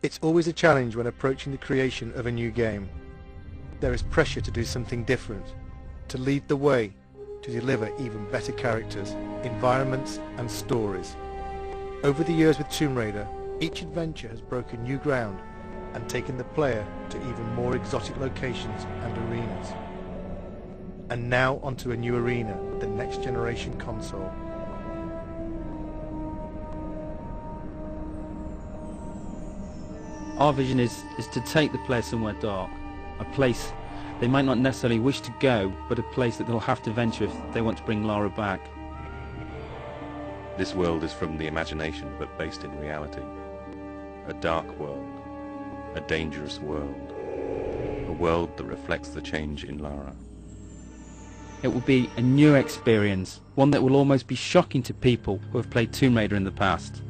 It's always a challenge when approaching the creation of a new game. There is pressure to do something different, to lead the way, to deliver even better characters, environments and stories. Over the years with Tomb Raider, each adventure has broken new ground and taken the player to even more exotic locations and arenas. And now onto a new arena with the next generation console. Our vision is to take the player somewhere dark, a place they might not necessarily wish to go, but a place that they'll have to venture if they want to bring Lara back. This world is from the imagination but based in reality. A dark world, a dangerous world, a world that reflects the change in Lara. It will be a new experience, one that will almost be shocking to people who have played Tomb Raider in the past.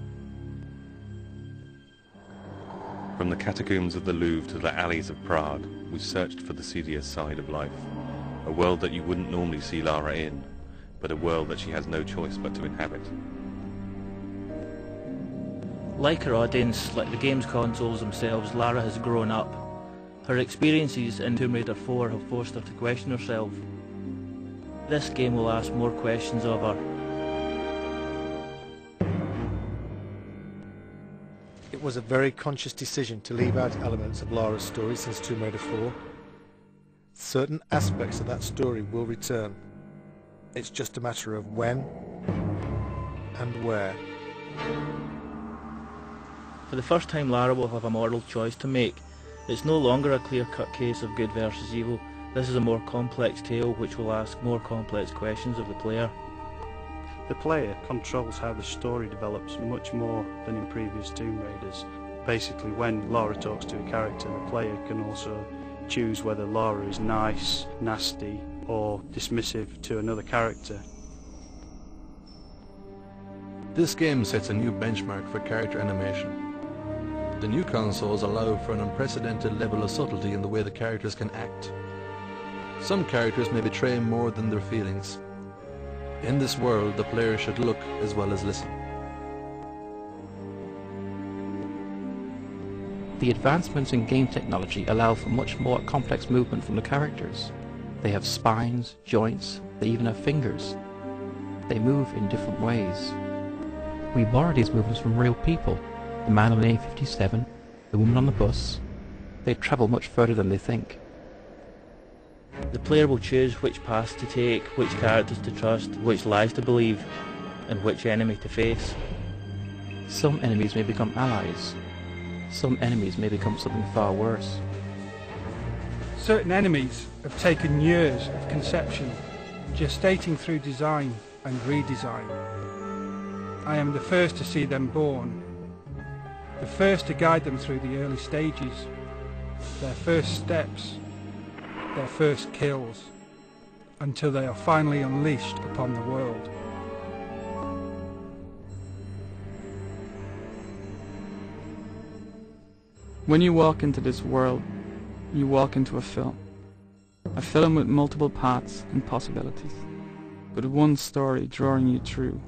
From the catacombs of the Louvre to the alleys of Prague, we searched for the seedier side of life. A world that you wouldn't normally see Lara in, but a world that she has no choice but to inhabit. Like her audience, like the game's consoles themselves, Lara has grown up. Her experiences in Tomb Raider 4 have forced her to question herself. This game will ask more questions of her. It was a very conscious decision to leave out elements of Lara's story since Tomb Raider 4. Certain aspects of that story will return. It's just a matter of when and where. For the first time, Lara will have a moral choice to make. It's no longer a clear-cut case of good versus evil. This is a more complex tale which will ask more complex questions of the player. The player controls how the story develops much more than in previous Tomb Raiders. Basically, when Lara talks to a character, the player can also choose whether Lara is nice, nasty, or dismissive to another character. This game sets a new benchmark for character animation. The new consoles allow for an unprecedented level of subtlety in the way the characters can act. Some characters may betray more than their feelings. In this world, the player should look as well as listen. The advancements in game technology allow for much more complex movement from the characters. They have spines, joints, they even have fingers. They move in different ways. We borrow these movements from real people. The man on the A57, the woman on the bus. They travel much further than they think. The player will choose which paths to take, which characters to trust, which lies to believe, and which enemy to face. Some enemies may become allies. Some enemies may become something far worse. Certain enemies have taken years of conception, gestating through design and redesign. I am the first to see them born, the first to guide them through the early stages, their first steps, their first kills, until they are finally unleashed upon the world. When you walk into this world, you walk into a film with multiple paths and possibilities, but one story drawing you through.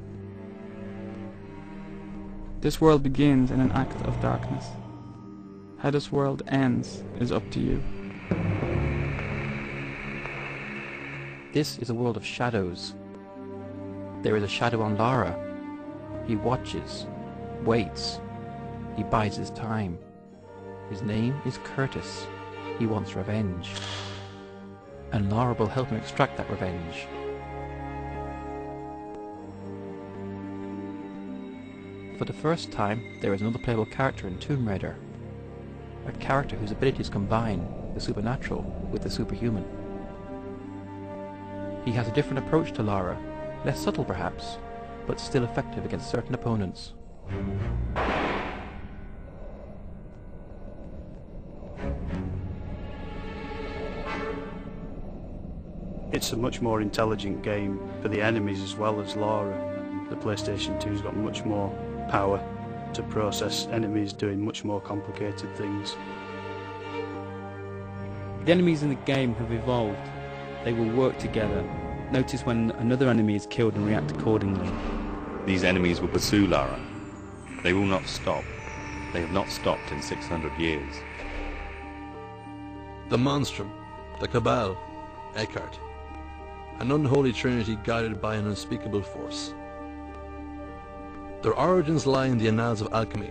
This world begins in an act of darkness. How this world ends is up to you. This is a world of shadows. There is a shadow on Lara. He watches, waits, he bides his time. His name is Curtis. He wants revenge. And Lara will help him extract that revenge. For the first time, there is another playable character in Tomb Raider. A character whose abilities combine the supernatural with the superhuman. He has a different approach to Lara, less subtle perhaps, but still effective against certain opponents. It's a much more intelligent game for the enemies as well as Lara. The PlayStation 2's got much more power to process enemies doing much more complicated things. The enemies in the game have evolved. They will work together. Notice when another enemy is killed and react accordingly. These enemies will pursue Lara. They will not stop. They have not stopped in 600 years. The Monstrum, the Cabal, Eckhart. An unholy trinity guided by an unspeakable force. Their origins lie in the annals of alchemy,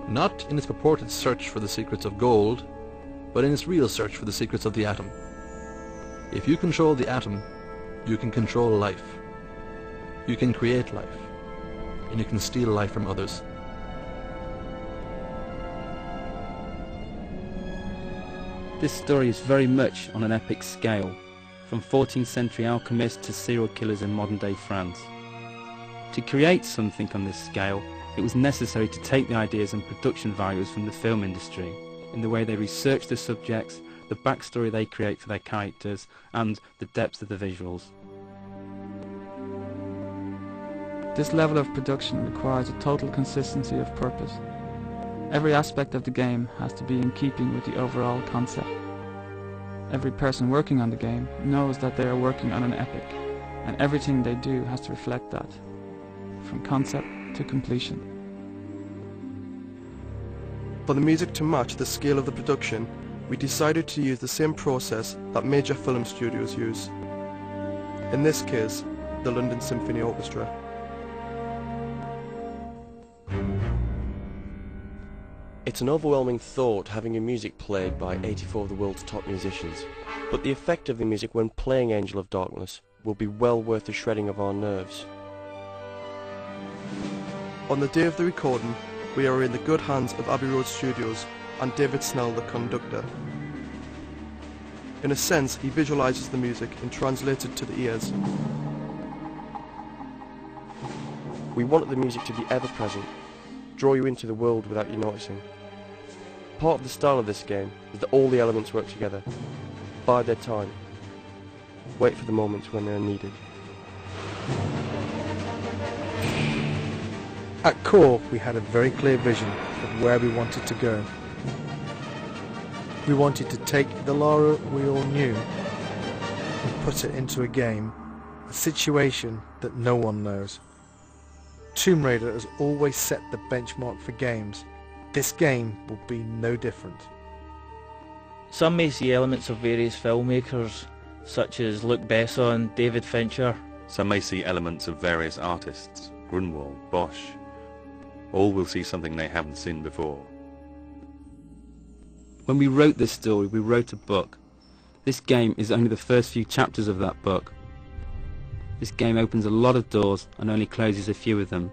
not in its purported search for the secrets of gold, but in its real search for the secrets of the atom. If you control the atom, you can control life. You can create life, and you can steal life from others. This story is very much on an epic scale, from 14th century alchemists to serial killers in modern day France. To create something on this scale, it was necessary to take the ideas and production values from the film industry, in the way they research the subjects, the backstory they create for their characters, and the depth of the visuals. This level of production requires a total consistency of purpose. Every aspect of the game has to be in keeping with the overall concept. Every person working on the game knows that they are working on an epic, and everything they do has to reflect that, from concept to completion. For the music to match the scale of the production, we decided to use the same process that major film studios use. In this case, the London Symphony Orchestra. It's an overwhelming thought having your music played by 84 of the world's top musicians, but the effect of the music when playing Angel of Darkness will be well worth the shredding of our nerves. On the day of the recording, we are in the good hands of Abbey Road Studios and David Snell, the conductor. In a sense, he visualizes the music and translates it to the ears. We wanted the music to be ever present, draw you into the world without you noticing. Part of the style of this game is that all the elements work together, bide their time, wait for the moments when they are needed. At core, we had a very clear vision of where we wanted to go. We wanted to take the Lara we all knew and put it into a game, a situation that no one knows. Tomb Raider has always set the benchmark for games. This game will be no different. Some may see elements of various filmmakers, such as Luc Besson, David Fincher. Some may see elements of various artists, Grunwald, Bosch. All will see something they haven't seen before. When we wrote this story, we wrote a book. This game is only the first few chapters of that book. This game opens a lot of doors and only closes a few of them.